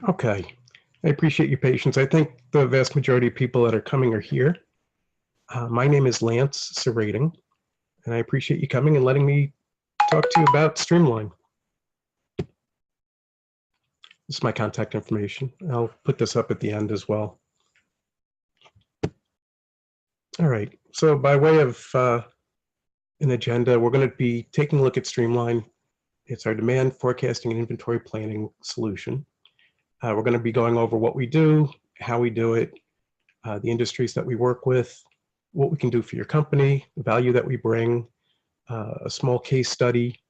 Okay, I appreciate your patience. I think the vast majority of people that are coming are here. My name is Lance Serrating, and I appreciate you coming and letting me talk to you about Streamline. This is my contact information. I'll put this up at the end as well. All right, so by way of an agenda, we're going to be taking a look at Streamline. It's our demand forecasting and inventory planning solution. We're going to be going over what we do, how we do it, the industries that we work with, what we can do for your company, the value that we bring, a small case study.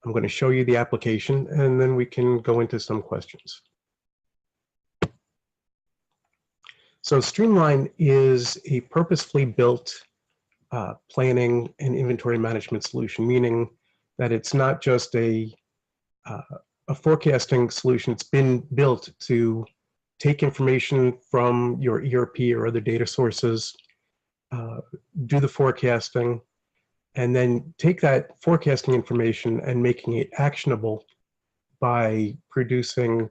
I'm going to show you the application, and then we can go into some questions. So Streamline is a purposefully built planning and inventory management solution, meaning that it's not just a forecasting solution. It's been built to take information from your ERP or other data sources, do the forecasting, and then take that forecasting information and making it actionable by producing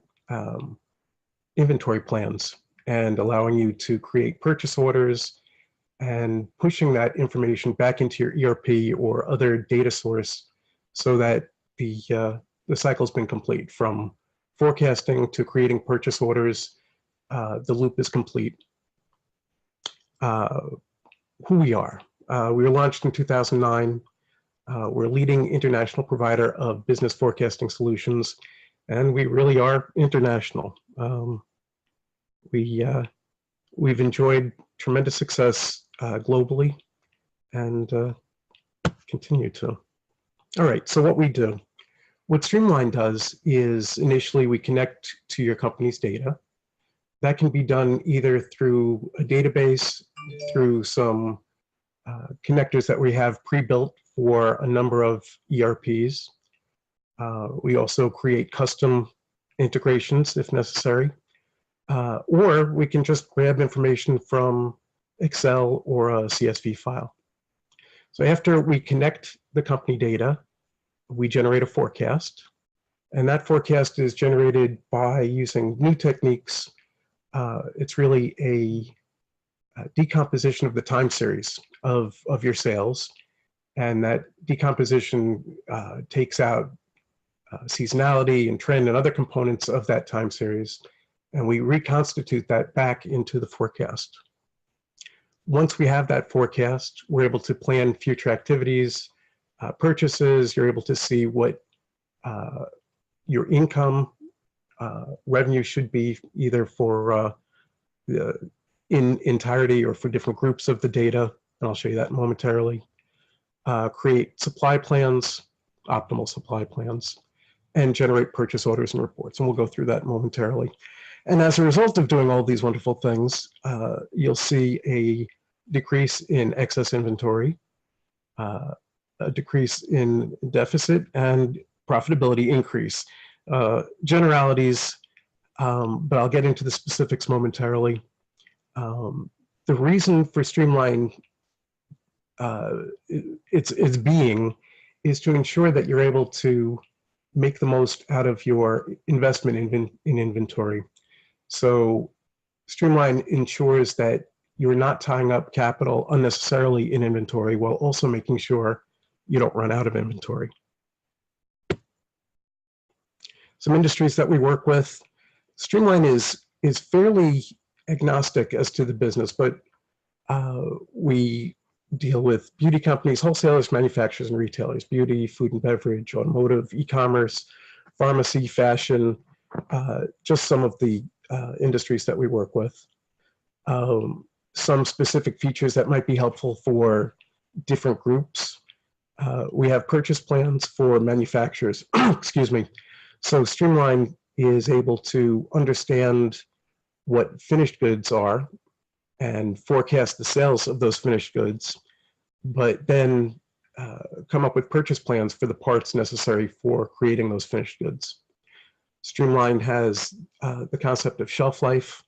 inventory plans and allowing you to create purchase orders and pushing that information back into your ERP or other data source so that the cycle's been complete. From forecasting to creating purchase orders, the loop is complete. Who we are. We were launched in 2009. We're a leading international provider of business forecasting solutions, and we really are international. We've enjoyed tremendous success globally and continue to. All right, so what we do. What Streamline does is initially we connect to your company's data. That can be done either through a database, through some connectors that we have pre-built for a number of ERPs. We also create custom integrations if necessary. Or we can just grab information from Excel or a CSV file. So after we connect the company data, we generate a forecast. And that forecast is generated by using new techniques. It's really a decomposition of the time series of your sales. And that decomposition takes out seasonality and trend and other components of that time series. And we reconstitute that back into the forecast. Once we have that forecast, we're able to plan future activities, purchases. You're able to see what your income revenue should be, either for in entirety or for different groups of the data, and I'll show you that momentarily. Create supply plans, optimal supply plans, and generate purchase orders and reports, and we'll go through that momentarily. And as a result of doing all these wonderful things, you'll see a decrease in excess inventory, a decrease in deficit, and profitability increase. Generalities, but I'll get into the specifics momentarily. The reason for Streamline, its being, is to ensure that you're able to make the most out of your investment in inventory. So Streamline ensures that you're not tying up capital unnecessarily in inventory while also making sure you don't run out of inventory. Some industries that we work with. Streamline is fairly agnostic as to the business, but we deal with beauty companies, wholesalers, manufacturers, and retailers: beauty, food and beverage, automotive, e-commerce, pharmacy, fashion, just some of the industries that we work with. Some specific features that might be helpful for different groups. We have purchase plans for manufacturers, excuse me. So Streamline is able to understand what finished goods are and forecast the sales of those finished goods, but then come up with purchase plans for the parts necessary for creating those finished goods. Streamline has the concept of shelf life,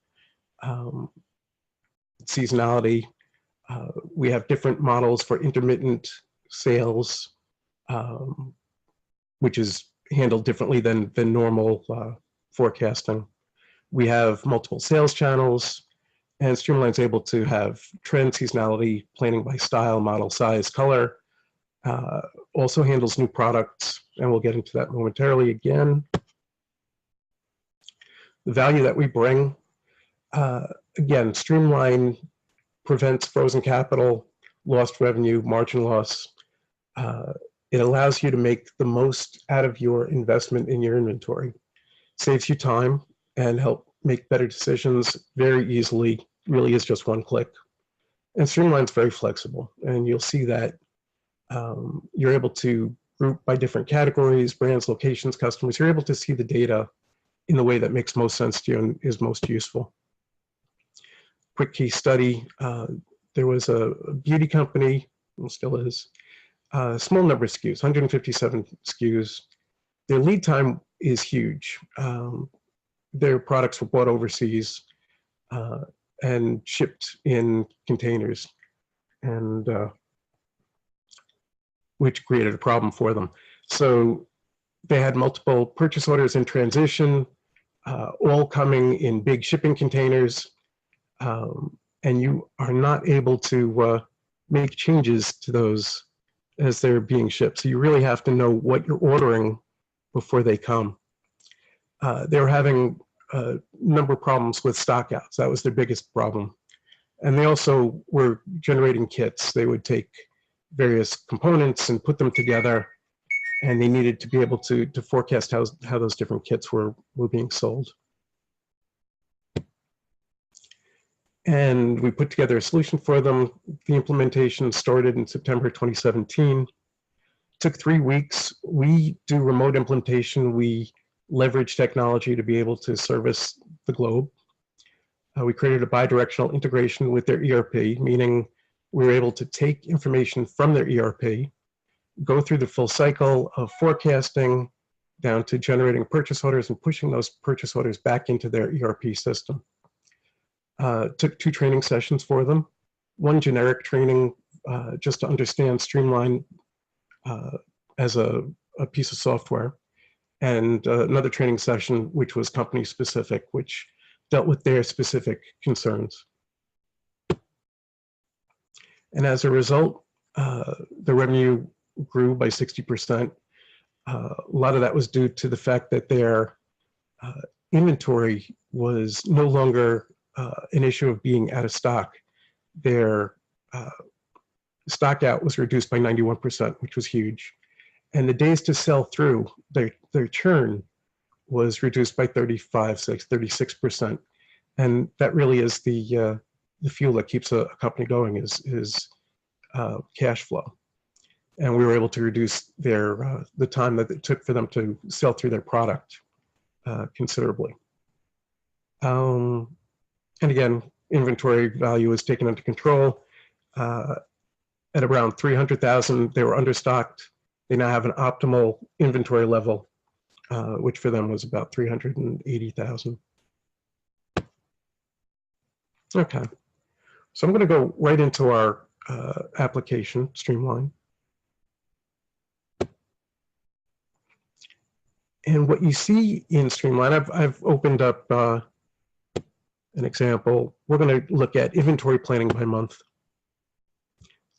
seasonality. We have different models for intermittent sales, which is handled differently than normal forecasting. We have multiple sales channels, and Streamline's able to have trend, seasonality, planning by style, model, size, color. Also handles new products, and we'll get into that momentarily again. The value that we bring, again, Streamline prevents frozen capital, lost revenue, margin loss. It allows you to make the most out of your investment in your inventory. Saves you time and help make better decisions very easily. Really is just one click. And Streamline's very flexible, and you'll see that you're able to group by different categories, brands, locations, customers. You're able to see the data in the way that makes most sense to you and is most useful. Quick case study, there was a beauty company, well, still is, small number of SKUs, 157 SKUs. Their lead time is huge. Their products were bought overseas and shipped in containers, and which created a problem for them. So they had multiple purchase orders in transition, all coming in big shipping containers, and you are not able to make changes to those as they're being shipped. So you really have to know what you're ordering before they come. They were having a number of problems with stockouts. That was their biggest problem. And they also were generating kits. They would take various components and put them together, and they needed to be able to forecast how those different kits were being sold. And we put together a solution for them. The implementation started in September 2017. Took 3 weeks. We do remote implementation. We leverage technology to be able to service the globe. We created a bidirectional integration with their ERP, meaning we were able to take information from their ERP, go through the full cycle of forecasting down to generating purchase orders and pushing those purchase orders back into their ERP system. Took 2 training sessions for them. One generic training just to understand Streamline as a piece of software, and another training session which was company specific, which dealt with their specific concerns. And as a result, the revenue grew by 60%. A lot of that was due to the fact that their inventory was no longer an issue of being out of stock. Their stock out was reduced by 91%, which was huge. And the days to sell through, their churn was reduced by 36%. And that really is the fuel that keeps a company going is cash flow. And we were able to reduce their the time that it took for them to sell through their product considerably. And again, inventory value is taken under control. At around 300,000, they were understocked. They now have an optimal inventory level, which for them was about 380,000. Okay, so I'm going to go right into our application, Streamline. And what you see in Streamline, I've opened up an example. We're going to look at inventory planning by month.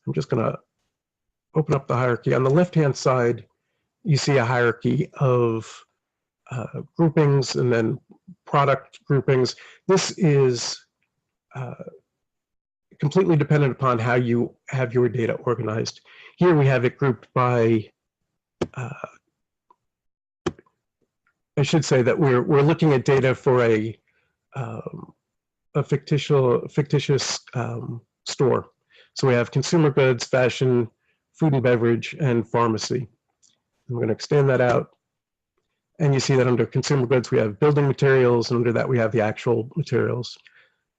I'm just going to open up the hierarchy. On the left-hand side, you see a hierarchy of groupings and then product groupings. This is completely dependent upon how you have your data organized. Here we have it grouped by, I should say that we're looking at data for a fictitious store. So we have consumer goods, fashion, food and beverage, and pharmacy. I'm going to extend that out. And you see that under consumer goods, we have building materials, and under that, we have the actual materials.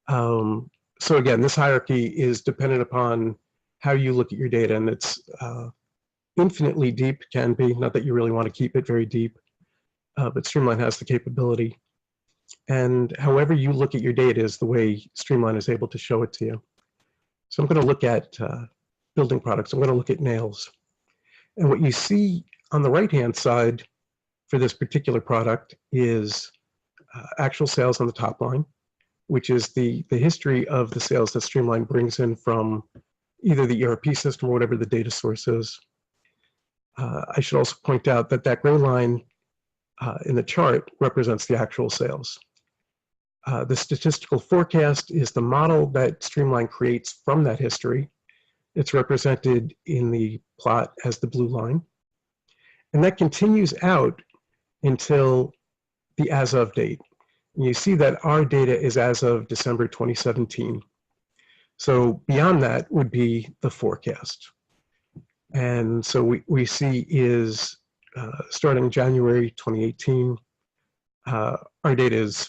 So again, this hierarchy is dependent upon how you look at your data, and it's infinitely deep, can be, not that you really want to keep it very deep, but Streamline has the capability. And however you look at your data is the way Streamline is able to show it to you. So I'm going to look at building products. I'm going to look at nails. And what you see on the right-hand side for this particular product is actual sales on the top line, which is the history of the sales that Streamline brings in from either the ERP system or whatever the data source is. I should also point out that that gray line in the chart represents the actual sales. The statistical forecast is the model that Streamline creates from that history. It's represented in the plot as the blue line. And that continues out until the as of date. And you see that our data is as of December 2017. So beyond that would be the forecast. And so we see is starting January 2018, our data is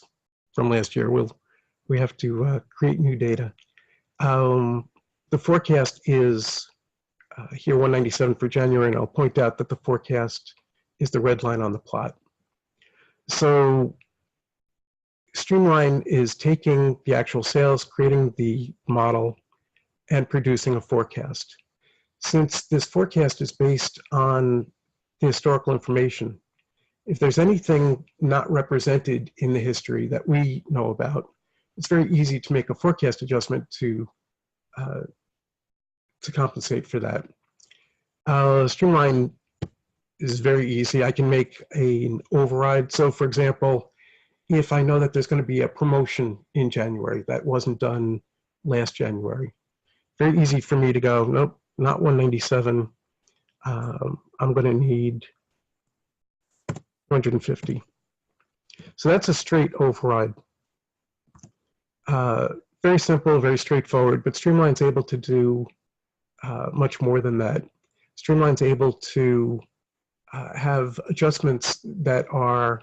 from last year. We have to create new data. The forecast is here 197 for January, and I'll point out that the forecast is the red line on the plot. So Streamline is taking the actual sales, creating the model, and producing a forecast. Since this forecast is based on the historical information, if there's anything not represented in the history that we know about, it's very easy to make a forecast adjustment to compensate for that. Streamline is very easy. I can make an override. So for example, if I know that there's going to be a promotion in January that wasn't done last January, very easy for me to go, nope, not 197. I'm going to need 250. So that's a straight override. Very simple, very straightforward, but Streamline's able to do much more than that. Streamline's able to have adjustments that are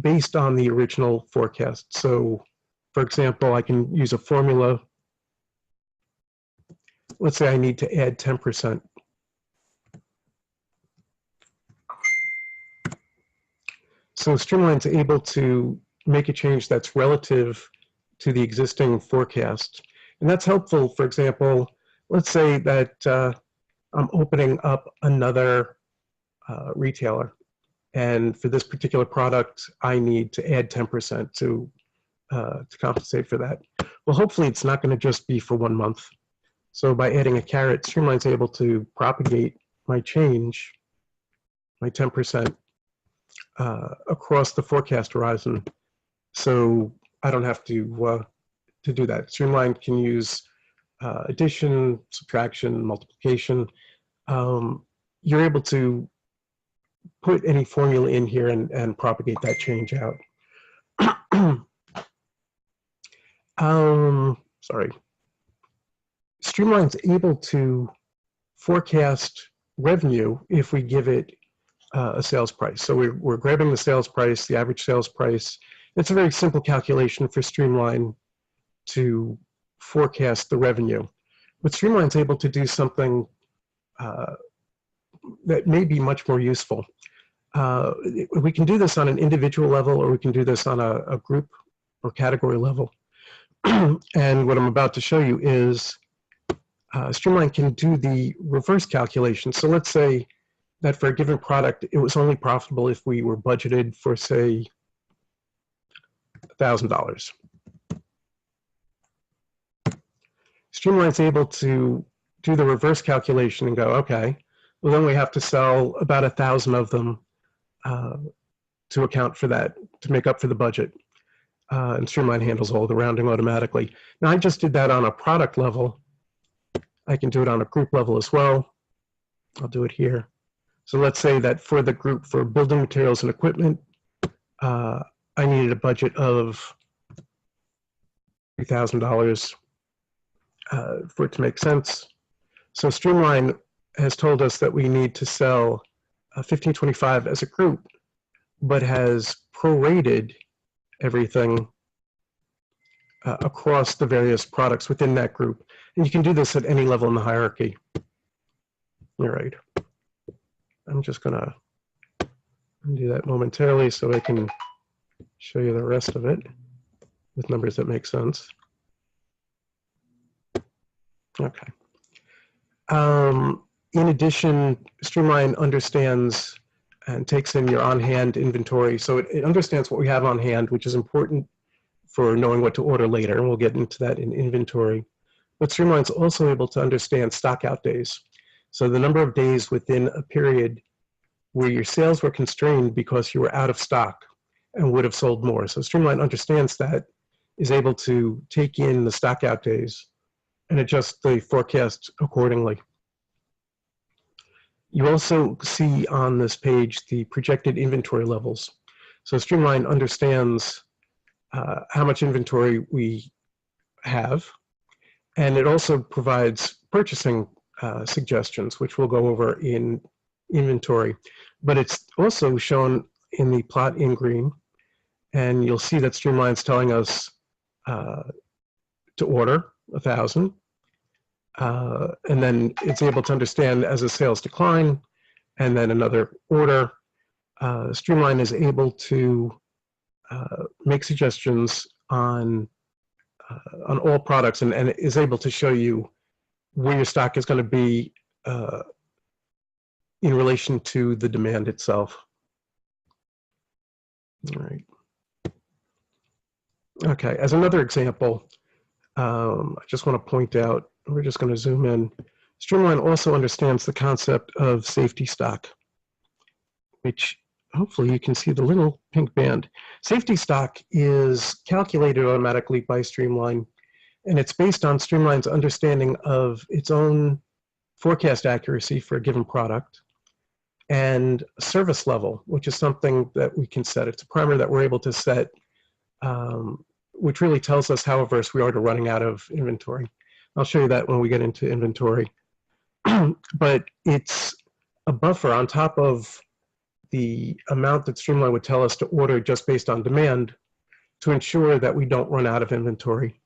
based on the original forecast. So, for example, I can use a formula. Let's say I need to add 10%. So Streamline's able to make a change that's relative to the existing forecast. And that's helpful. For example, let's say that I'm opening up another retailer. And for this particular product, I need to add 10% to compensate for that. Well, hopefully it's not going to just be for 1 month. So by adding a caret, Streamline's able to propagate my change, my 10%, across the forecast horizon. So I don't have to do that. Streamline can use addition, subtraction, multiplication. You're able to put any formula in here and propagate that change out. Sorry. Streamline's able to forecast revenue if we give it a sales price. So we're grabbing the sales price, the average sales price. It's a very simple calculation for Streamline to forecast the revenue. But Streamline's able to do something that may be much more useful. We can do this on an individual level, or we can do this on a group or category level. And what I'm about to show you is Streamline can do the reverse calculation. So let's say that for a given product, it was only profitable if we were budgeted for, say, $1,000. Streamline's able to do the reverse calculation and go, okay, well then we have to sell about 1,000 of them to account for that, to make up for the budget. And Streamline handles all the rounding automatically. Now I just did that on a product level. I can do it on a group level as well. I'll do it here. So let's say that for the group for building materials and equipment, I needed a budget of $3,000 for it to make sense. So Streamline has told us that we need to sell 1525 as a group, but has prorated everything across the various products within that group. And you can do this at any level in the hierarchy. All right. I'm just going to do that momentarily so I can show you the rest of it with numbers that make sense. Okay. In addition, Streamline understands and takes in your on-hand inventory. So it understands what we have on hand, which is important for knowing what to order later, and we'll get into that in inventory. But Streamline's also able to understand stock out days. So the number of days within a period where your sales were constrained because you were out of stock and would have sold more. So Streamline understands that, is able to take in the stock out days and adjust the forecast accordingly. You also see on this page the projected inventory levels. So Streamline understands how much inventory we have, and it also provides purchasing suggestions, which we'll go over in inventory. But it's also shown in the plot in green, and you'll see that Streamline's telling us to order 1,000, and then it's able to understand as the sales decline, and then another order. Streamline is able to make suggestions on all products, and is able to show you where your stock is going to be in relation to the demand itself. All right. Okay, as another example, I just want to point out, we're just going to zoom in. Streamline also understands the concept of safety stock, which hopefully you can see the little pink band. Safety stock is calculated automatically by Streamline, and it's based on Streamline's understanding of its own forecast accuracy for a given product and service level, which is something that we can set. It's a parameter that we're able to set, which really tells us how averse we are to running out of inventory. I'll show you that when we get into inventory. But it's a buffer on top of the amount that Streamline would tell us to order just based on demand to ensure that we don't run out of inventory.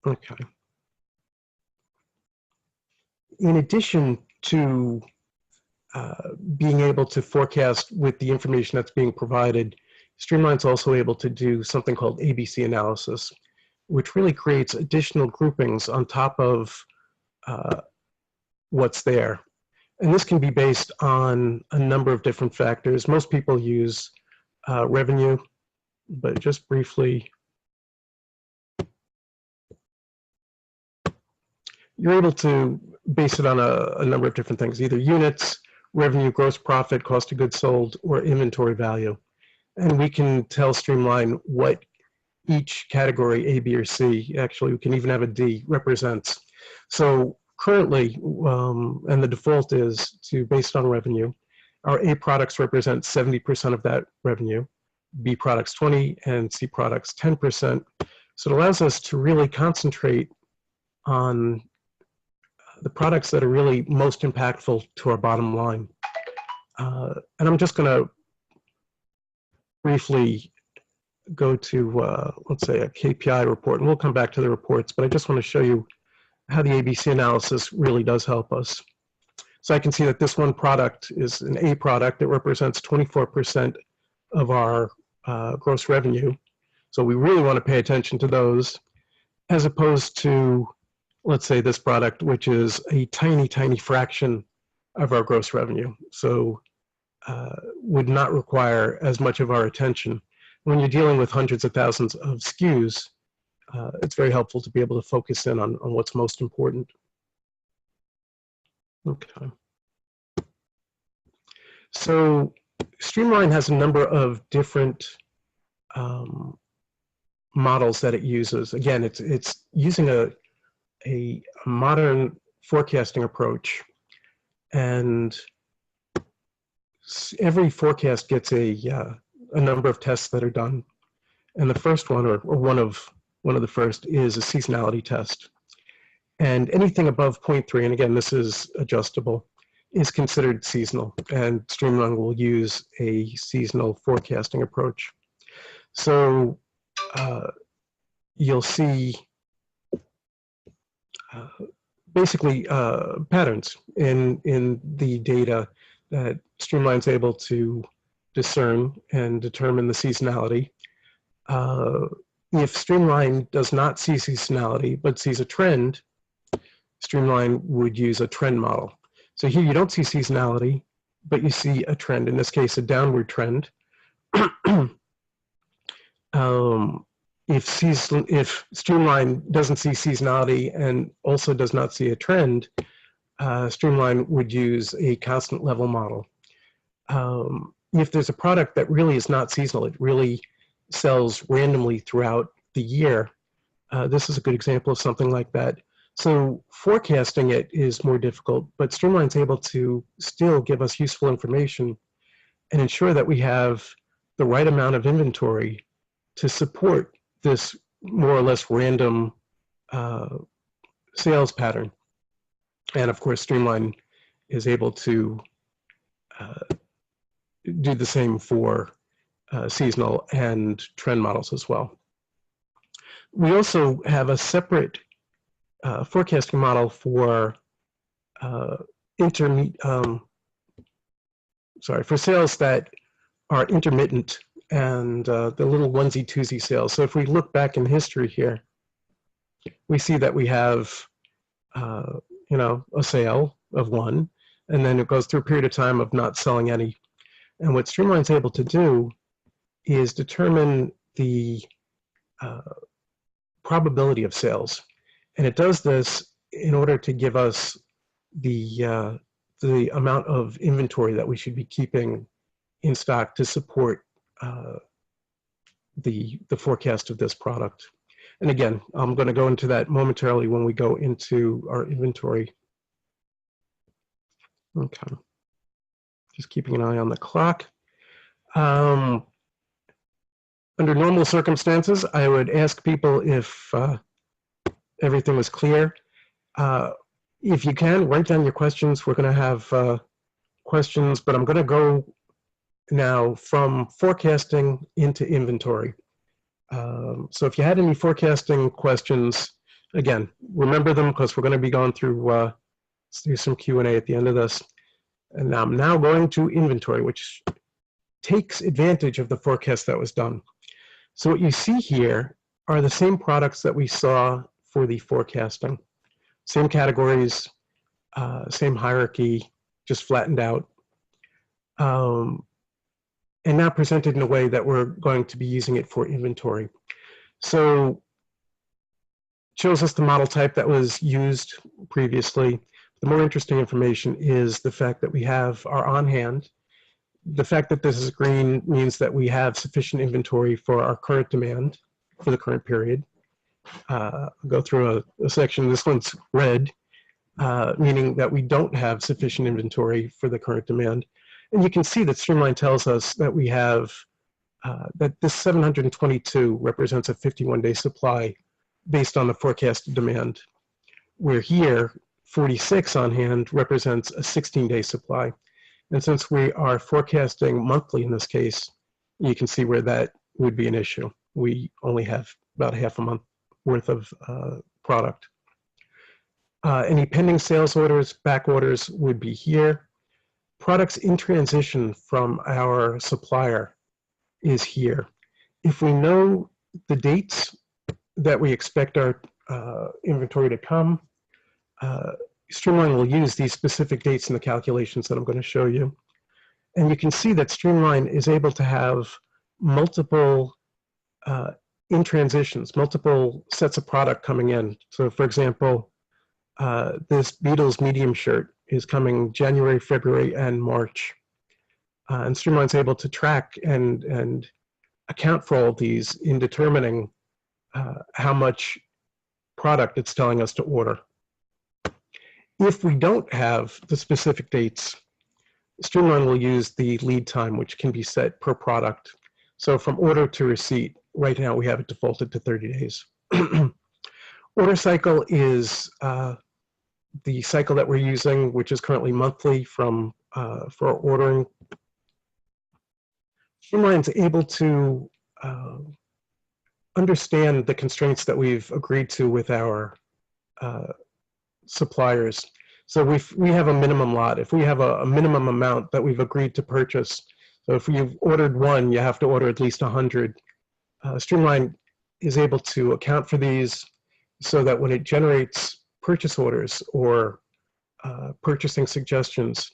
Okay. In addition to being able to forecast with the information that's being provided, Streamline's also able to do something called ABC analysis, which really creates additional groupings on top of what's there. And this can be based on a number of different factors. Most people use revenue, but just briefly, you're able to base it on a number of different things, either units, revenue, gross profit, cost of goods sold, or inventory value. And we can tell Streamline what each category, A, B, or C, actually we can even have a D, represents. So currently, and the default is to based on revenue, our A products represent 70% of that revenue, B products 20%, and C products 10%. So it allows us to really concentrate on the products that are really most impactful to our bottom line. And I'm just going to briefly go to, let's say, a KPI report, and we'll come back to the reports, but I just want to show you how the ABC analysis really does help us. So I can see that this one product is an A product. It represents 24% of our gross revenue. So we really want to pay attention to those, as opposed to, let's say, this product, which is a tiny, tiny fraction of our gross revenue. So would not require as much of our attention. When you're dealing with hundreds of thousands of SKUs, it's very helpful to be able to focus in on what's most important. Okay. So Streamline has a number of different models that it uses. Again, it's using a modern forecasting approach, and every forecast gets a number of tests that are done. And the first one, or one of the first, is a seasonality test. And anything above 0.3, and again, this is adjustable, is considered seasonal. And Streamline will use a seasonal forecasting approach. So you'll see basically patterns in the data that Streamline's able to discern and determine the seasonality. If Streamline does not see seasonality but sees a trend, Streamline would use a trend model. So here you don't see seasonality, but you see a trend, in this case, a downward trend. If Streamline doesn't see seasonality and also does not see a trend, Streamline would use a constant level model. If there's a product that really is not seasonal, it really sells randomly throughout the year, this is a good example of something like that. So forecasting it is more difficult, but Streamline's able to still give us useful information and ensure that we have the right amount of inventory to support this more or less random sales pattern. And of course, Streamline is able to do the same for seasonal and trend models as well. We also have a separate forecasting model for for sales that are intermittent and the little onesie twosie sales. So if we look back in history here, we see that we have a sale of one, and then it goes through a period of time of not selling any. And what Streamline's able to do is determine the probability of sales. And it does this in order to give us the amount of inventory that we should be keeping in stock to support the forecast of this product. And again, I'm going to go into that momentarily when we go into our inventory. Okay. Just keeping an eye on the clock. Under normal circumstances, I would ask people if everything was clear. If you can, write down your questions. We're going to have questions, but I'm going to go now from forecasting into inventory. So if you had any forecasting questions, again, remember them because we're going to be going through some Q&A at the end of this. And I'm now going to inventory, which takes advantage of the forecast that was done. So what you see here are the same products that we saw for the forecasting. Same categories, same hierarchy, just flattened out. And now presented in a way that we're going to be using it for inventory. So it shows us the model type that was used previously. The more interesting information is the fact that we have our on hand. The fact that this is green means that we have sufficient inventory for our current demand for the current period. I'll go through a section. This one's red, meaning that we don't have sufficient inventory for the current demand. And you can see that Streamline tells us that we have, that this 722 represents a 51-day supply based on the forecasted demand, where here, 46 on hand represents a 16-day supply. And since we are forecasting monthly in this case, you can see where that would be an issue. We only have about half a month worth of product. Any pending sales orders, back orders would be here. Products in transition from our supplier is here. If we know the dates that we expect our inventory to come, Streamline will use these specific dates in the calculations that I'm going to show you. And you can see that Streamline is able to have multiple in transitions, multiple sets of product coming in. So for example, this Beatles medium shirt is coming January, February, and March. And Streamline's able to track and account for all of these in determining how much product it's telling us to order. If we don't have the specific dates, Streamline will use the lead time, which can be set per product. So from order to receipt, right now we have it defaulted to 30 days. Order cycle is the cycle that we're using, which is currently monthly for ordering. Streamline's able to understand the constraints that we've agreed to with our suppliers. So we have a minimum lot. If we have a minimum amount that we've agreed to purchase, so if you've ordered one, you have to order at least 100. Streamline is able to account for these so that when it generates purchase orders or purchasing suggestions,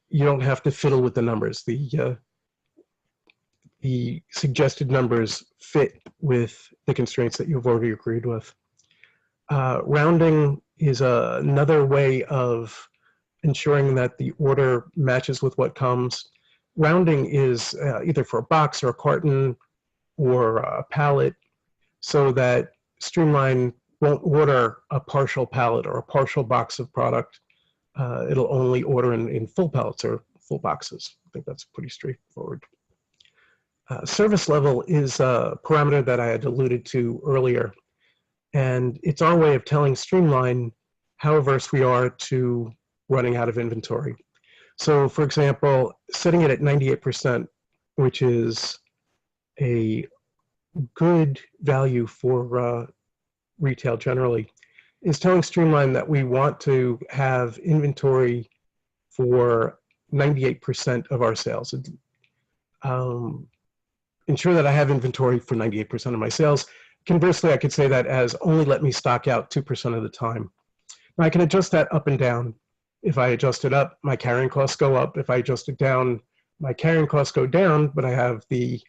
you don't have to fiddle with the numbers. The suggested numbers fit with the constraints that you've already agreed with. Rounding is another way of ensuring that the order matches with what comes. Rounding is either for a box or a carton or a pallet, so that Streamline won't order a partial pallet or a partial box of product. It'll only order in full pallets or full boxes. I think that's pretty straightforward. Service level is a parameter that I had alluded to earlier, and it's our way of telling Streamline how averse we are to running out of inventory. So for example, setting it at 98%, which is a good value for retail generally, is telling Streamline that we want to have inventory for 98% of our sales. Ensure that I have inventory for 98% of my sales. Conversely, I could say that as only let me stock out 2% of the time. Now I can adjust that up and down. If I adjust it up, my carrying costs go up. If I adjust it down, my carrying costs go down, but I have the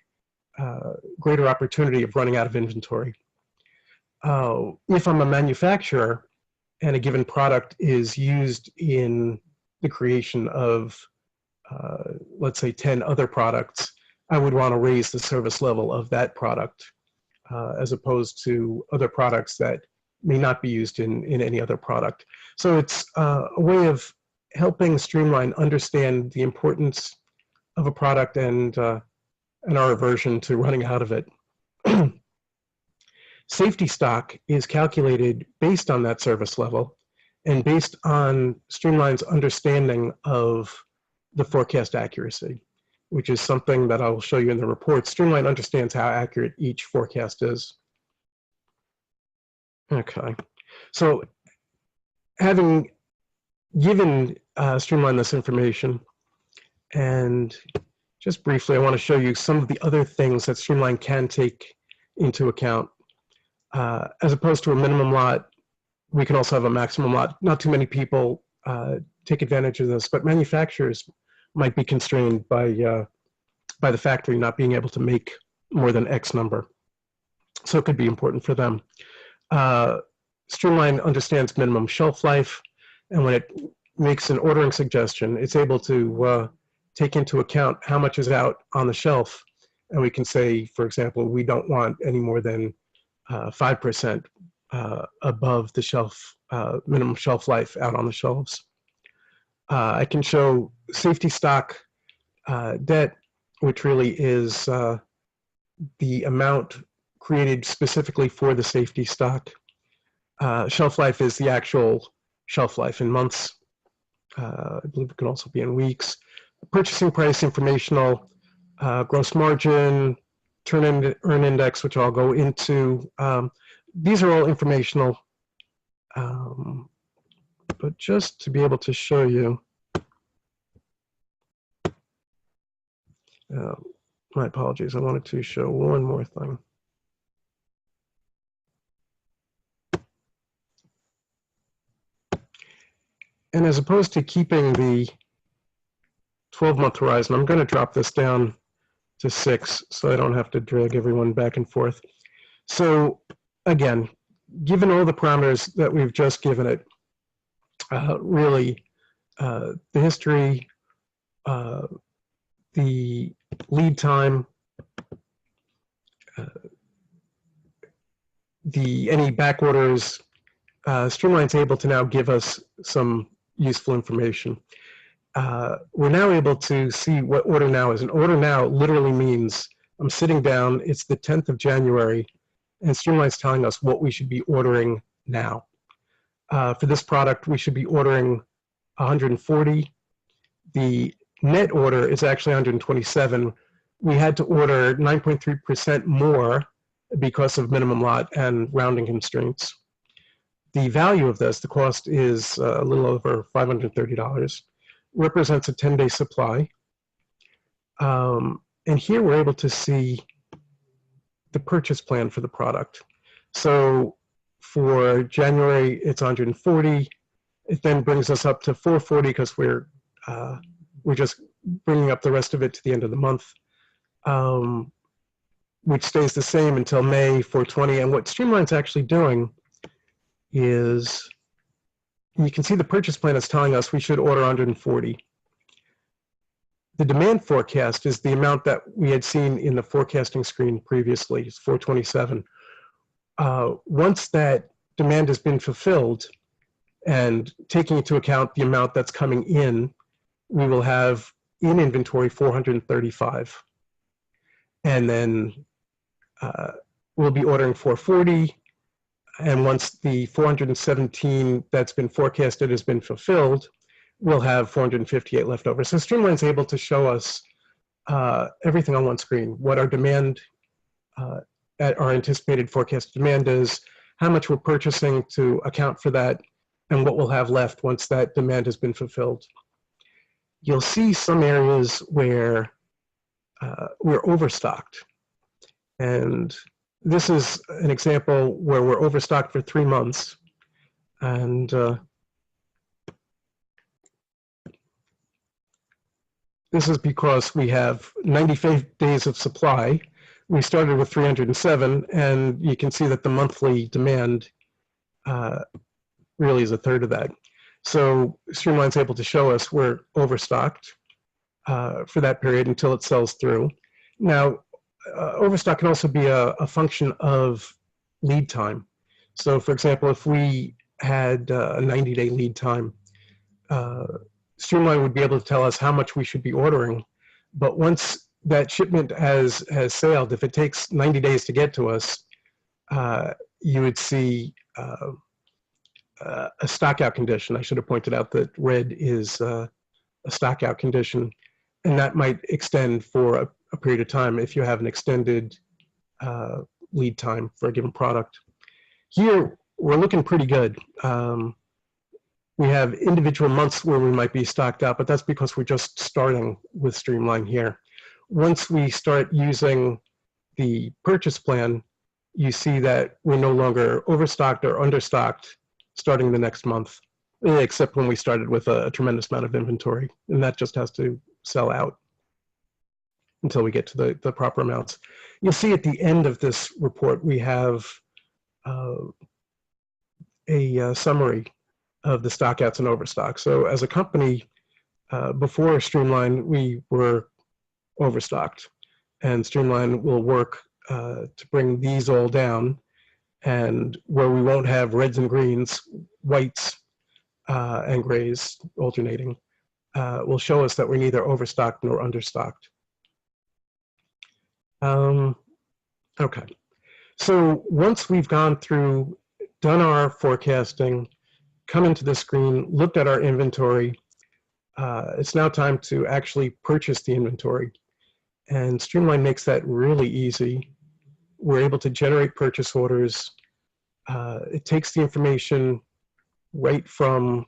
greater opportunity of running out of inventory. If I'm a manufacturer and a given product is used in the creation of, let's say, 10 other products, I would want to raise the service level of that product as opposed to other products that may not be used in any other product. So it's a way of helping Streamline understand the importance of a product and our aversion to running out of it. Safety stock is calculated based on that service level and based on Streamline's understanding of the forecast accuracy, which is something that I will show you in the report. Streamline understands how accurate each forecast is. Okay, so having given Streamline this information, and just briefly, I want to show you some of the other things that Streamline can take into account. As opposed to a minimum lot, we can also have a maximum lot. Not too many people take advantage of this, but manufacturers might be constrained by the factory not being able to make more than X number. So it could be important for them. Streamline understands minimum shelf life, and when it makes an ordering suggestion, it's able to take into account how much is out on the shelf. And we can say, for example, we don't want any more than 5% above the shelf, minimum shelf life out on the shelves. I can show safety stock debt, which really is the amount created specifically for the safety stock. Shelf life is the actual shelf life in months. I believe it can also be in weeks. Purchasing price informational, gross margin, earn index, which I'll go into. These are all informational, but just to be able to show you, my apologies, I wanted to show one more thing. And as opposed to keeping the 12-month horizon, I'm going to drop this down to 6 so I don't have to drag everyone back and forth. So again, given all the parameters that we've just given it, really the history, the lead time, any back orders, Streamline's able to now give us some useful information. We're now able to see what order now is. An order now literally means I'm sitting down, it's the 10th of January, and Streamline's telling us what we should be ordering now. For this product, we should be ordering 140. The net order is actually 127. We had to order 9.3% more because of minimum lot and rounding constraints. The value of this, the cost is a little over $530, represents a 10-day supply. And here we're able to see the purchase plan for the product. So for January, it's 140. It then brings us up to 440 because we're just bringing up the rest of it to the end of the month, which stays the same until May 420. And what Streamline's actually doing is, you can see the purchase plan is telling us we should order 140. The demand forecast is the amount that we had seen in the forecasting screen previously. It's 427. Once that demand has been fulfilled, and taking into account the amount that's coming in, we will have in inventory 435. And then we'll be ordering 440. And once the 417 that's been forecasted has been fulfilled, we'll have 458 left over. So Streamline's able to show us everything on one screen, what our demand, at our anticipated forecast demand is, how much we're purchasing to account for that, and what we'll have left once that demand has been fulfilled. You'll see some areas where we're overstocked. And this is an example where we're overstocked for 3 months. And this is because we have 95 days of supply. We started with 307, and you can see that the monthly demand really is a third of that. So Streamline's able to show us we're overstocked for that period until it sells through. Now, overstock can also be a function of lead time. So for example, if we had a 90-day lead time, Streamline would be able to tell us how much we should be ordering. But once that shipment has sailed, if it takes 90 days to get to us, you would see a stockout condition. I should have pointed out that red is a stockout condition, and that might extend for a period of time if you have an extended lead time for a given product. Here, we're looking pretty good. We have individual months where we might be stocked out, but that's because we're just starting with Streamline here. Once we start using the purchase plan, you see that we're no longer overstocked or understocked starting the next month, except when we started with a tremendous amount of inventory, and that just has to sell out until we get to the proper amounts. You'll see at the end of this report, we have a summary of the stockouts and overstock. So as a company, before Streamline, we were overstocked, and Streamline will work to bring these all down, and where we won't have reds and greens, whites and grays alternating, will show us that we're neither overstocked nor understocked. Okay, so once we've gone through, done our forecasting, come into the screen, looked at our inventory, it's now time to actually purchase the inventory. And Streamline makes that really easy. We're able to generate purchase orders. It takes the information right from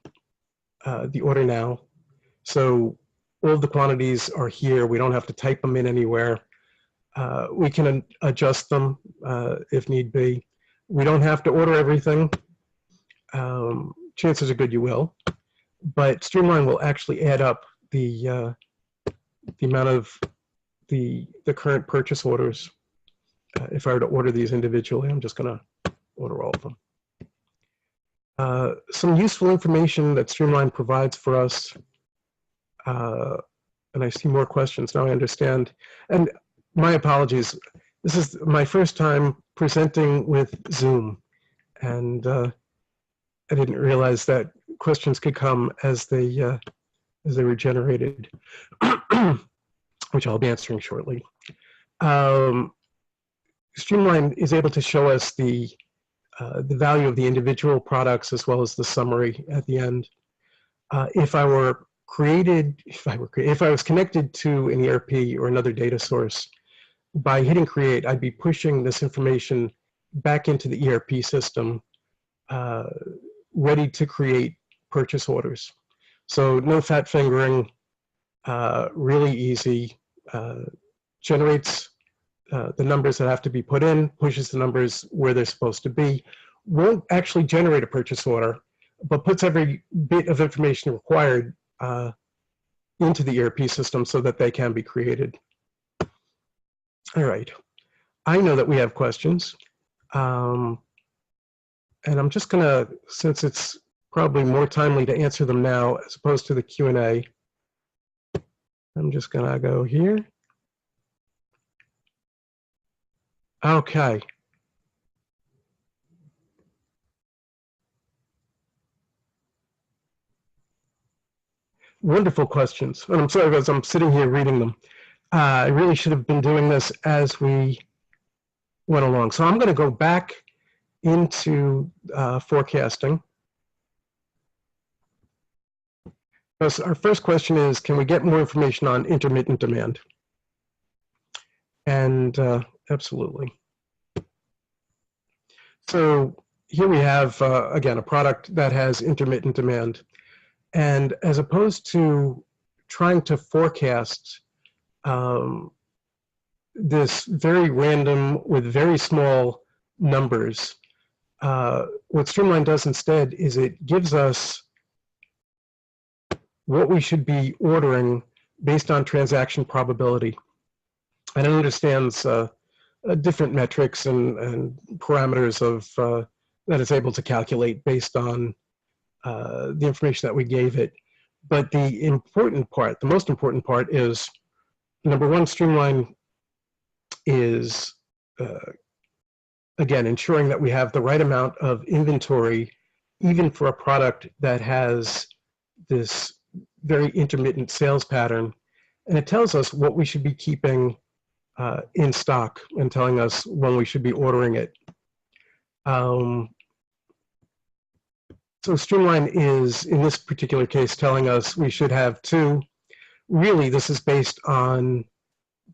the order now. So all of the quantities are here. We don't have to type them in anywhere. We can adjust them if need be. We don't have to order everything. Chances are good you will. But Streamline will actually add up the amount of the current purchase orders. If I were to order these individually, I'm just going to order all of them. Some useful information that Streamline provides for us, and I see more questions now. I understand, and my apologies. This is my first time presenting with Zoom, and I didn't realize that questions could come as they were generated, which I'll be answering shortly. Streamline is able to show us the value of the individual products as well as the summary at the end. If I was connected to an ERP or another data source, by hitting create, I'd be pushing this information back into the ERP system, ready to create purchase orders. So no fat fingering, really easy, generates the numbers that have to be put in, pushes the numbers where they're supposed to be, won't actually generate a purchase order, but puts every bit of information required into the ERP system so that they can be created. All right. I know that we have questions. And I'm just going to, since it's probably more timely to answer them now as opposed to the Q&A, I'm just going to go here. Okay. Wonderful questions. And I'm sorry, as I'm sitting here reading them. I really should have been doing this as we went along. So I'm going to go back into forecasting. So our first question is, can we get more information on intermittent demand? And absolutely. So here we have, again, a product that has intermittent demand. And as opposed to trying to forecast this very random with very small numbers, what Streamline does instead is it gives us what we should be ordering based on transaction probability. And it understands different metrics and parameters of that it's able to calculate based on the information that we gave it. But the important part, the most important part is, number one, Streamline is, again, ensuring that we have the right amount of inventory, even for a product that has this very intermittent sales pattern. And it tells us what we should be keeping in stock and telling us when we should be ordering it. So Streamline is, in this particular case, telling us we should have two. Really, this is based on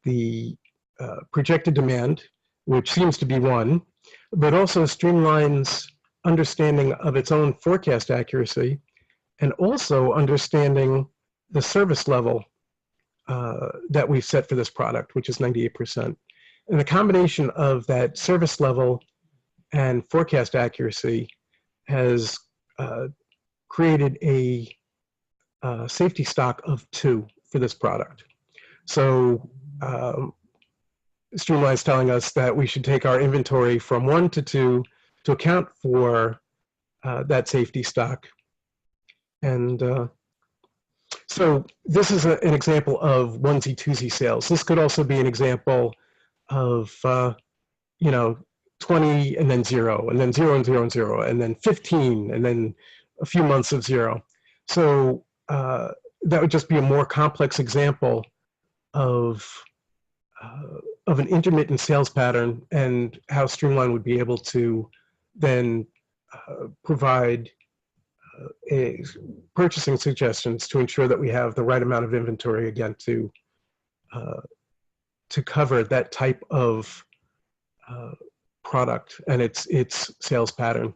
the projected demand, which seems to be one, but also Streamline's understanding of its own forecast accuracy, and also understanding the service level that we've set for this product, which is 98%. And the combination of that service level and forecast accuracy has created a safety stock of 2 for this product. So Streamline is telling us that we should take our inventory from 1 to 2 to account for that safety stock. And so this is an example of onesie twosie sales. This could also be an example of, you know, 20 and then 0, and then 0 and 0 and 0, and then 15, and then a few months of 0. So that would just be a more complex example of an intermittent sales pattern, and how Streamline would be able to then provide purchasing suggestions to ensure that we have the right amount of inventory, again, to cover that type of product and its sales pattern.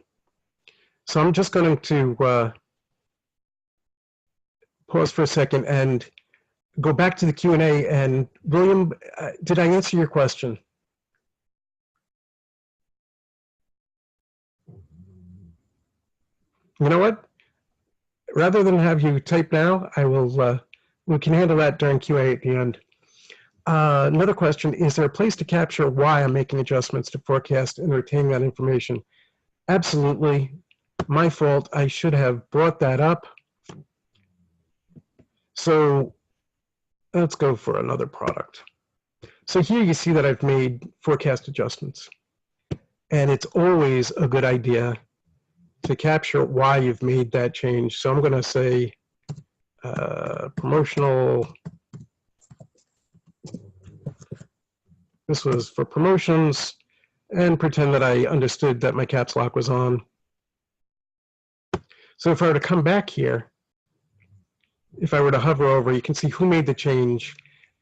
So I'm just going to pause for a second and go back to the Q&A. And William, did I answer your question? You know what? Rather than have you type now, I will. We can handle that during Q&A at the end. Another question: is there a place to capture why I'm making adjustments to forecast and retain that information? Absolutely. My fault. I should have brought that up. So let's go for another product. So here you see that I've made forecast adjustments. And it's always a good idea to capture why you've made that change. So I'm going to say promotional. This was for promotions, and pretend that I understood that my caps lock was on. So if I were to come back here, if I were to hover over, you can see who made the change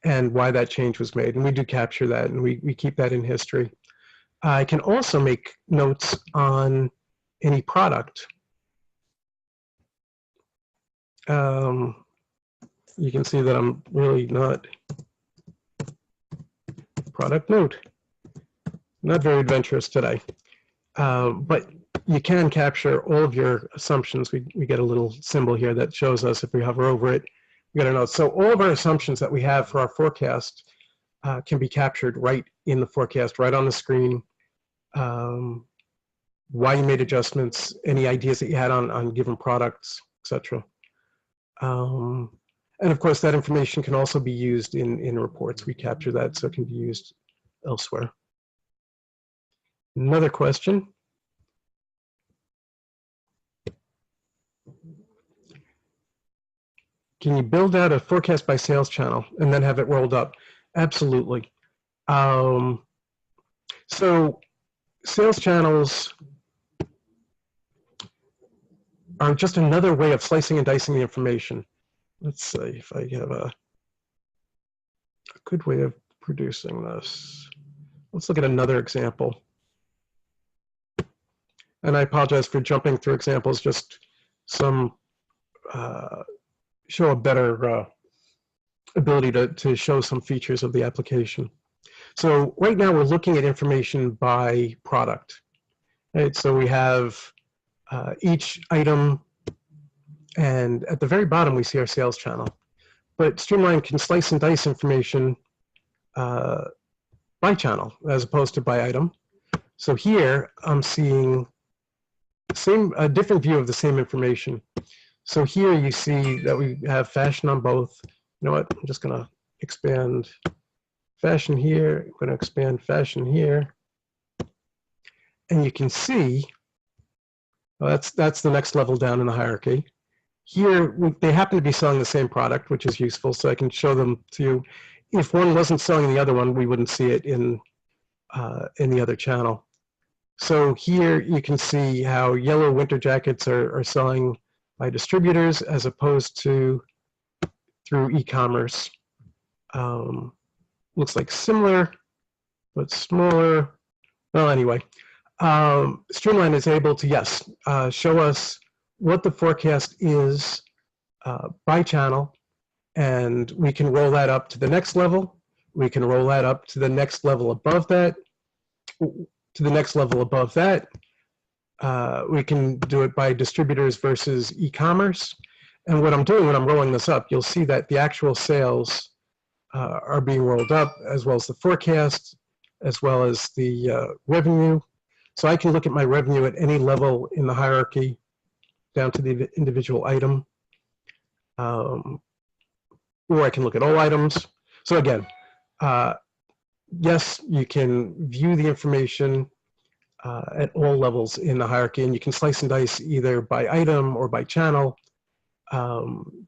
and why that change was made. And we do capture that, and we keep that in history. I can also make notes on any product. You can see that I'm really not product note. Not very adventurous today. But you can capture all of your assumptions. We get a little symbol here that shows us if we hover over it, we get a note. So all of our assumptions that we have for our forecast can be captured right in the forecast, right on the screen. Why you made adjustments, any ideas that you had on given products, etc. And of course, that information can also be used in reports. We capture that so it can be used elsewhere. Another question. Can you build out a forecast by sales channel and then have it rolled up? Absolutely. So sales channels are just another way of slicing and dicing the information. Let's see if I have a good way of producing this. Let's look at another example. And I apologize for jumping through examples, just some show a better ability to show some features of the application. So right now we're looking at information by product. Right? So we have each item, and at the very bottom we see our sales channel. But Streamline can slice and dice information by channel as opposed to by item. So here I'm seeing a different view of the same information. So here you see that we have fashion on both. You know what? I'm just going to expand fashion here. I'm going to expand fashion here. And you can see, well, that's the next level down in the hierarchy. Here, they happen to be selling the same product, which is useful, so I can show them to you. If one wasn't selling the other one, we wouldn't see it in the other channel. So here you can see how yellow winter jackets are selling by distributors as opposed to through e-commerce. Looks like similar, but smaller. Well, anyway, Streamline is able to, yes, show us what the forecast is by channel, and we can roll that up to the next level. We can roll that up to the next level above that, to the next level above that. We can do it by distributors versus e-commerce. And what I'm doing when I'm rolling this up, you'll see that the actual sales are being rolled up, as well as the forecast, as well as the revenue. So I can look at my revenue at any level in the hierarchy, down to the individual item. Or I can look at all items. So again, yes, you can view the information at all levels in the hierarchy, and you can slice and dice either by item or by channel.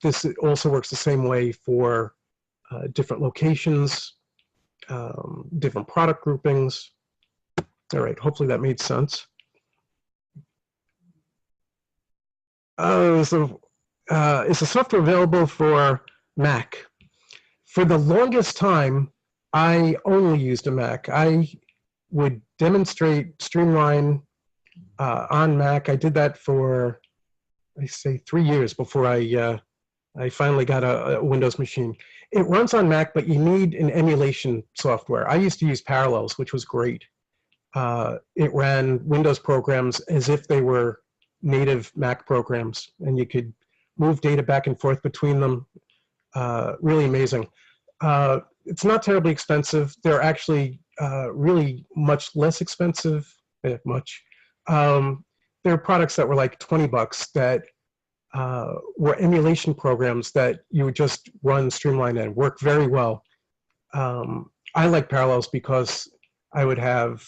This also works the same way for different locations, different product groupings. All right, hopefully that made sense. Is the software available for Mac? For the longest time, I only used a Mac. I would demonstrate Streamline on Mac. I did that for, I say, 3 years before I finally got a Windows machine. It runs on Mac, but you need an emulation software. I used to use Parallels, which was great. It ran Windows programs as if they were native Mac programs, and you could move data back and forth between them. Really amazing. It's not terribly expensive. They're actually really much less expensive. There are products that were like $20 that were emulation programs that you would just run Streamline and work very well. I like Parallels because I would have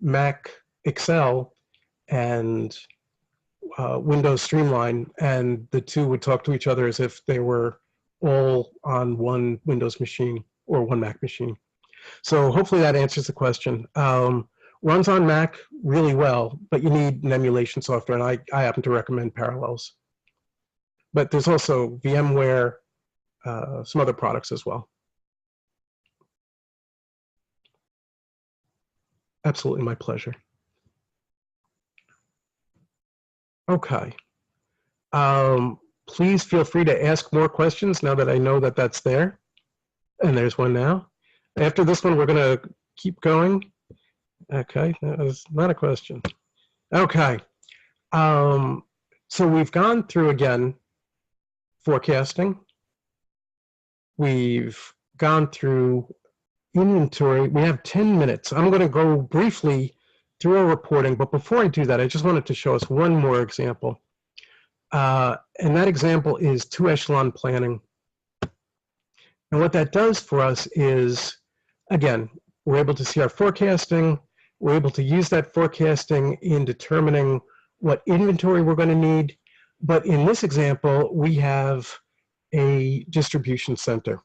Mac Excel and Windows Streamline, and the two would talk to each other as if they were all on one Windows machine or one Mac machine. So hopefully that answers the question. Runs on Mac really well, but you need an emulation software, and I happen to recommend Parallels. But there's also VMware, some other products as well. Absolutely, my pleasure. Okay. Please feel free to ask more questions now that I know that that's there. And there's one now. After this one, we're going to keep going. Okay, that was not a question. Okay. So we've gone through, again, forecasting. We've gone through inventory. We have 10 minutes. I'm going to go briefly through our reporting, but before I do that, I just wanted to show us one more example. And that example is two echelon planning. And what that does for us is, again, we're able to see our forecasting. We're able to use that forecasting in determining what inventory we're going to need. But in this example, we have a distribution center.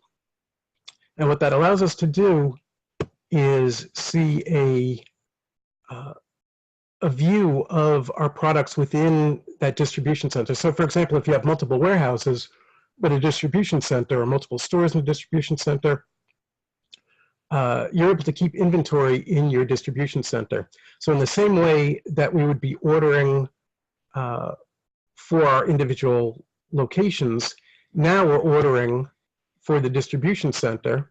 And what that allows us to do is see a view of our products within that distribution center. So for example, if you have multiple warehouses, but a distribution center or multiple stores in a distribution center, you're able to keep inventory in your distribution center. So in the same way that we would be ordering for our individual locations, now we're ordering for the distribution center,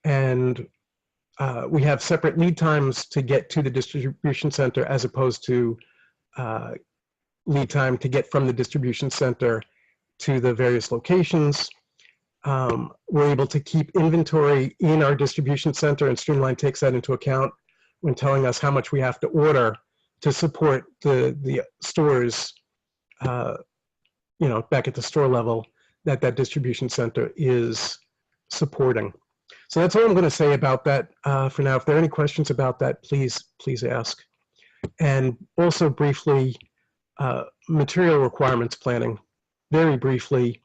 and we have separate lead times to get to the distribution center as opposed to lead time to get from the distribution center to the various locations. We're able to keep inventory in our distribution center, and Streamline takes that into account when telling us how much we have to order to support the stores, back at the store level that distribution center is supporting. So that's all I'm going to say about that for now. If there are any questions about that, please ask. And also briefly, material requirements planning. Very briefly,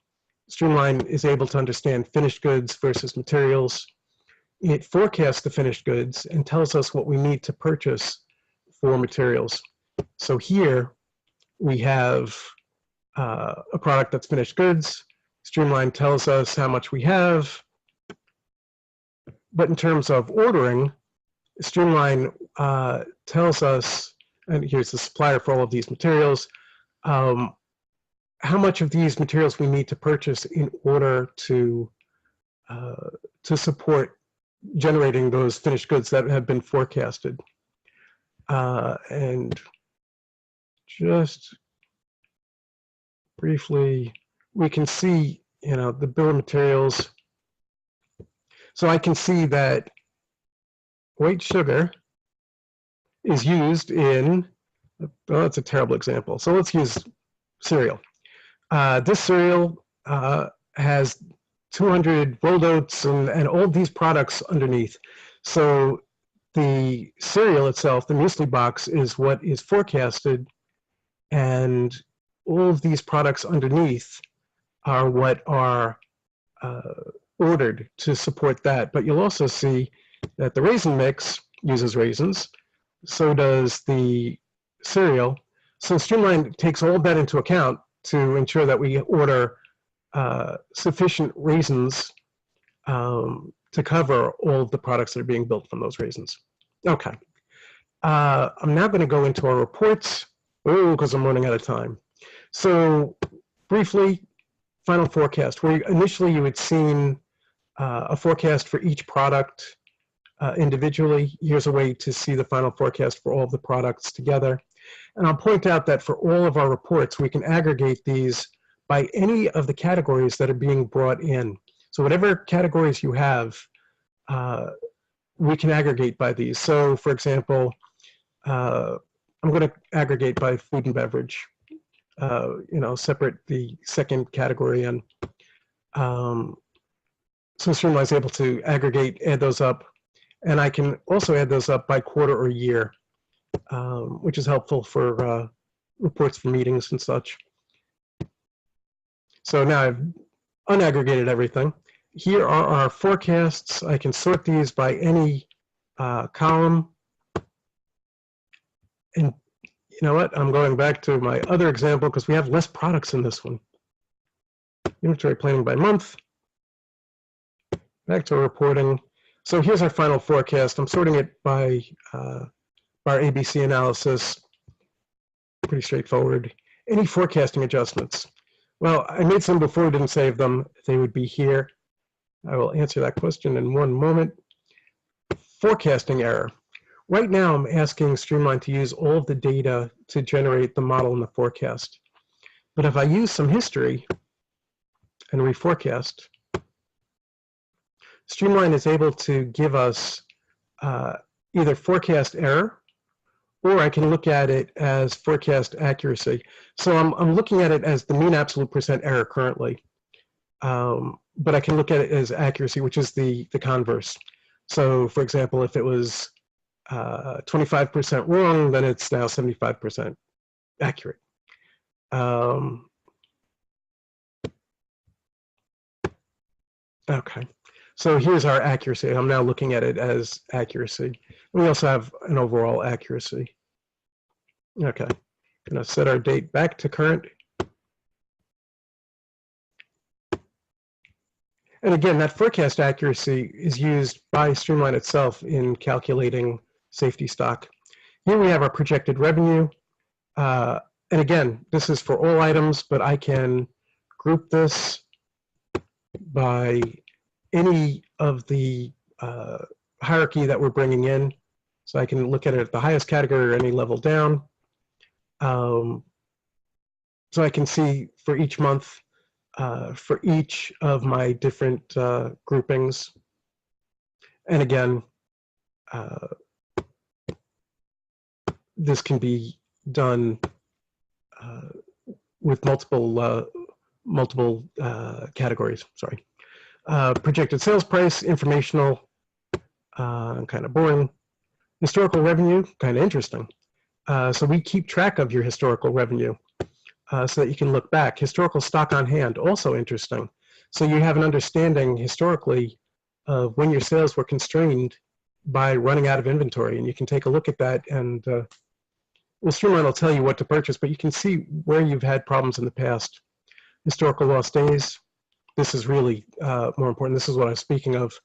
Streamline is able to understand finished goods versus materials. It forecasts the finished goods and tells us what we need to purchase for materials. So here we have a product that's finished goods. Streamline tells us how much we have. But in terms of ordering, Streamline tells us, and here's the supplier for all of these materials, how much of these materials we need to purchase in order to support generating those finished goods that have been forecasted. And just briefly, we can see, the bill of materials. So I can see that white sugar is used in, oh, that's a terrible example. So let's use cereal. This cereal has 200 rolled oats and all these products underneath. So the cereal itself, the muesli box, is what is forecasted, and all of these products underneath are what are ordered to support that. But you'll also see that the raisin mix uses raisins, so does the cereal. So Streamline takes all of that into account to ensure that we order sufficient raisins to cover all of the products that are being built from those raisins. Okay. I'm now going to go into our reports. Oh, because I'm running out of time. So briefly, final forecast, where initially you had seen a forecast for each product individually. Here's a way to see the final forecast for all of the products together. And I'll point out that for all of our reports, we can aggregate these by any of the categories that are being brought in. So whatever categories you have, we can aggregate by these. So for example, I'm going to aggregate by food and beverage, separate the second category. And so Streamline is able to aggregate, add those up. And I can also add those up by quarter or year, which is helpful for reports for meetings and such. So now I've unaggregated everything. Here are our forecasts. I can sort these by any column. And you know what? I'm going back to my other example because we have less products in this one. Inventory planning by month. Back to reporting. So here's our final forecast. I'm sorting it by our ABC analysis. Pretty straightforward. Any forecasting adjustments? Well, I made some before, didn't save them. They would be here. I will answer that question in one moment. Forecasting error. Right now, I'm asking Streamline to use all of the data to generate the model and the forecast. But if I use some history and reforecast, Streamline is able to give us either forecast error, or I can look at it as forecast accuracy. So I'm looking at it as the mean absolute percent error currently. But I can look at it as accuracy, which is the converse. So for example, if it was 25% wrong, then it's now 75% accurate. Okay, so here's our accuracy. I'm now looking at it as accuracy. We also have an overall accuracy. Okay, gonna set our date back to current. And again, that forecast accuracy is used by Streamline itself in calculating safety stock. Here we have our projected revenue. And again, this is for all items, but I can group this by any of the hierarchy that we're bringing in. So I can look at it at the highest category or any level down. So I can see for each month, for each of my different groupings. And again, this can be done with multiple categories, sorry. Projected sales price, informational, kind of boring. Historical revenue, kind of interesting. So we keep track of your historical revenue so that you can look back. Historical stock on hand, also interesting. So you have an understanding historically of when your sales were constrained by running out of inventory, and you can take a look at that, and well, Streamline will tell you what to purchase, but you can see where you've had problems in the past. Historical lost days, this is really more important. This is what I was speaking of.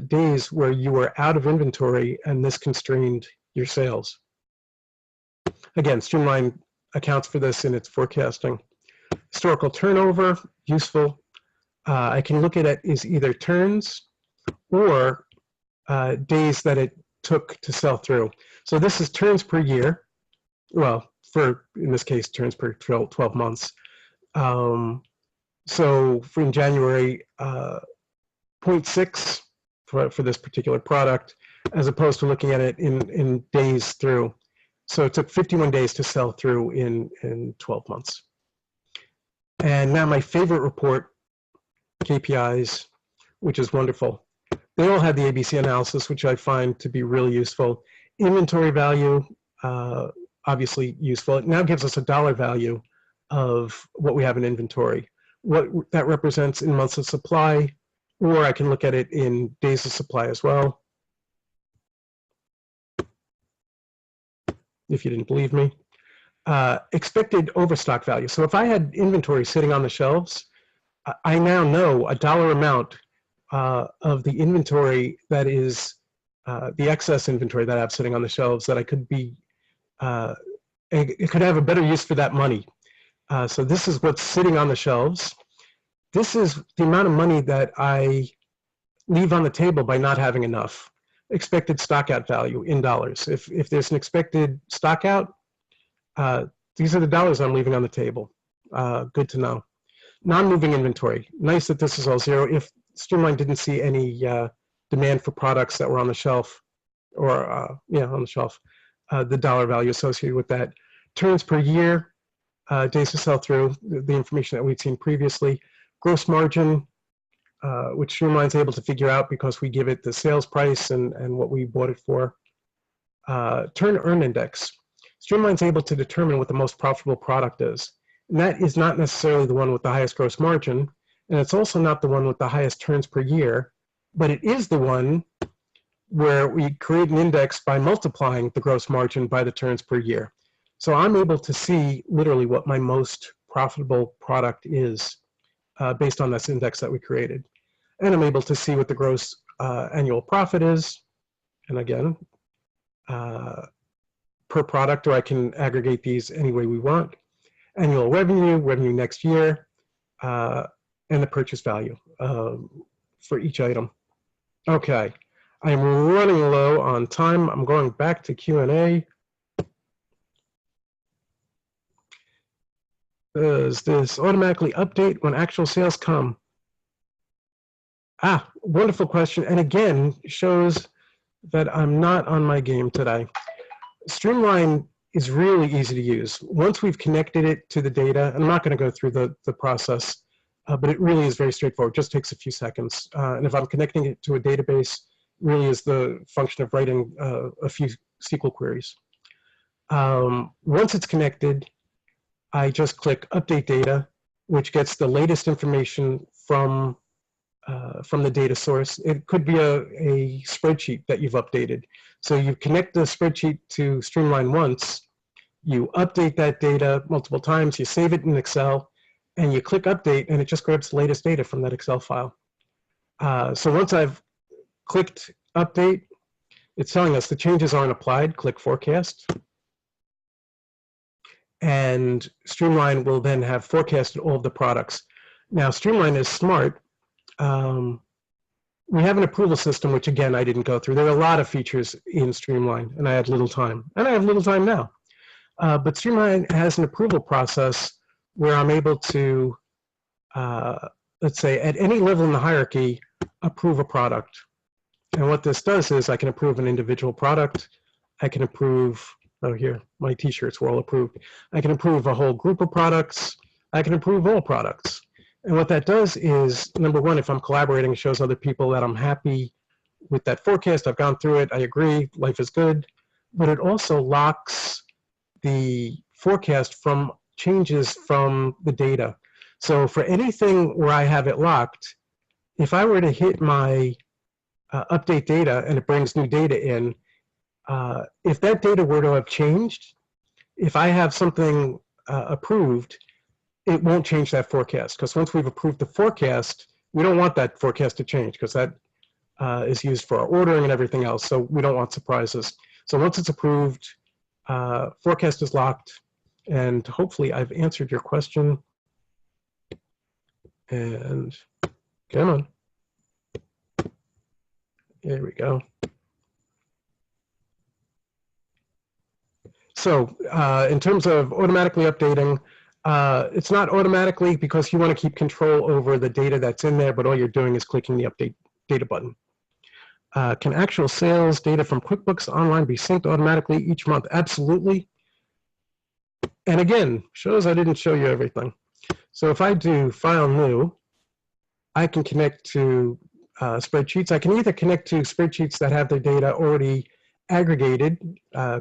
Days where you were out of inventory and this constrained your sales. Again, Streamline accounts for this in its forecasting. Historical turnover, useful. I can look at it as either turns or days that it took to sell through. So this is turns per year. Well, in this case, turns per 12 months. So in January, 0.6 for this particular product, as opposed to looking at it in days through. So it took 51 days to sell through in 12 months. And now my favorite report, KPIs, which is wonderful. They all have the ABC analysis, which I find to be really useful. Inventory value, obviously useful. It now gives us a dollar value of what we have in inventory, what that represents in months of supply, or I can look at it in days of supply as well, if you didn't believe me. Expected overstock value. So if I had inventory sitting on the shelves, I now know a dollar amount of the inventory that is the excess inventory that I have sitting on the shelves that I could be, it could have a better use for that money. So this is what's sitting on the shelves. This is the amount of money that I leave on the table by not having enough. Expected stock out value in dollars. If there's an expected stock out, these are the dollars I'm leaving on the table. Good to know. Non-moving inventory. Nice that this is all zero. If Streamline didn't see any demand for products that were on the shelf, or yeah, on the shelf, the dollar value associated with that. Turns per year, days to sell through, the information that we'd seen previously. Gross margin, which Streamline's able to figure out because we give it the sales price and what we bought it for. Turn earn index. Streamline's able to determine what the most profitable product is. And that is not necessarily the one with the highest gross margin, and it's also not the one with the highest turns per year, but it is the one where we create an index by multiplying the gross margin by the turns per year. So I'm able to see literally what my most profitable product is based on this index that we created. And I'm able to see what the gross annual profit is. And again, per product, or I can aggregate these any way we want. Annual revenue, revenue next year, and the purchase value for each item. Okay, I am running low on time. I'm going back to Q&A. Does this automatically update when actual sales come? Ah, wonderful question. And again, shows that I'm not on my game today. Streamline is really easy to use. Once we've connected it to the data, and I'm not going to go through the process, but it really is very straightforward. It just takes a few seconds. And if I'm connecting it to a database, really is the function of writing a few SQL queries. Once it's connected, I just click Update Data, which gets the latest information from the data source. It could be a spreadsheet that you've updated. So you connect the spreadsheet to Streamline once, you update that data multiple times, you save it in Excel, and you click Update, and it just grabs the latest data from that Excel file. So once I've clicked Update, it's telling us the changes aren't applied. Click Forecast. And Streamline will then have forecasted all of the products. Now, Streamline is smart. We have an approval system, which again, I didn't go through. There are a lot of features in Streamline, and I had little time. And I have little time now. But Streamline has an approval process where I'm able to, let's say, at any level in the hierarchy, approve a product. And what this does is I can approve an individual product. I can approve, oh here, my t-shirts were all approved. I can approve a whole group of products. I can approve all products. And what that does is, number one, if I'm collaborating, it shows other people that I'm happy with that forecast. I've gone through it. I agree. Life is good. But it also locks the forecast from changes from the data. So for anything where I have it locked, if I were to hit my update data and it brings new data in, if that data were to have changed, if I have something approved, it won't change that forecast, because once we've approved the forecast, we don't want that forecast to change, because that is used for our ordering and everything else, so we don't want surprises. So once it's approved, forecast is locked, and hopefully I've answered your question. And come on. There we go. So in terms of automatically updating, it's not automatically because you want to keep control over the data that's in there, but all you're doing is clicking the Update Data button. Can actual sales data from QuickBooks Online be synced automatically each month? Absolutely. And again, shows I didn't show you everything. So if I do File New, I can connect to spreadsheets. I can either connect to spreadsheets that have their data already aggregated,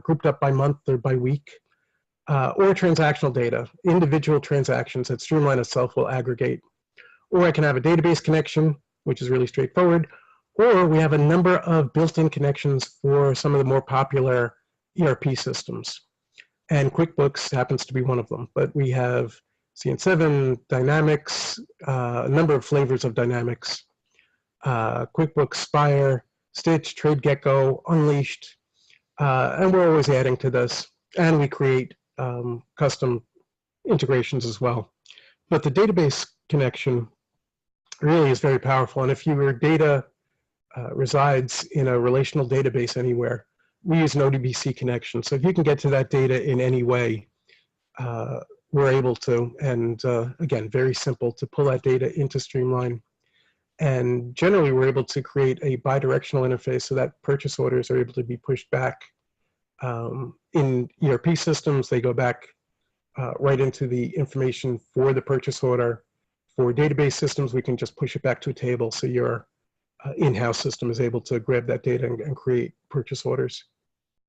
grouped up by month or by week, or transactional data, individual transactions that Streamline itself will aggregate. Or I can have a database connection, which is really straightforward, or we have a number of built-in connections for some of the more popular ERP systems. And QuickBooks happens to be one of them, but we have CN7, Dynamics, a number of flavors of Dynamics, QuickBooks, Spire, Stitch, TradeGecko, Unleashed, and we're always adding to this. And we create custom integrations as well. But the database connection really is very powerful. And if your data resides in a relational database anywhere, we use an ODBC connection. So if you can get to that data in any way, we're able to. And again, very simple to pull that data into Streamline. And generally, we're able to create a bidirectional interface so that purchase orders are able to be pushed back. In ERP systems, they go back right into the information for the purchase order. For database systems, we can just push it back to a table so your in-house system is able to grab that data and create purchase orders.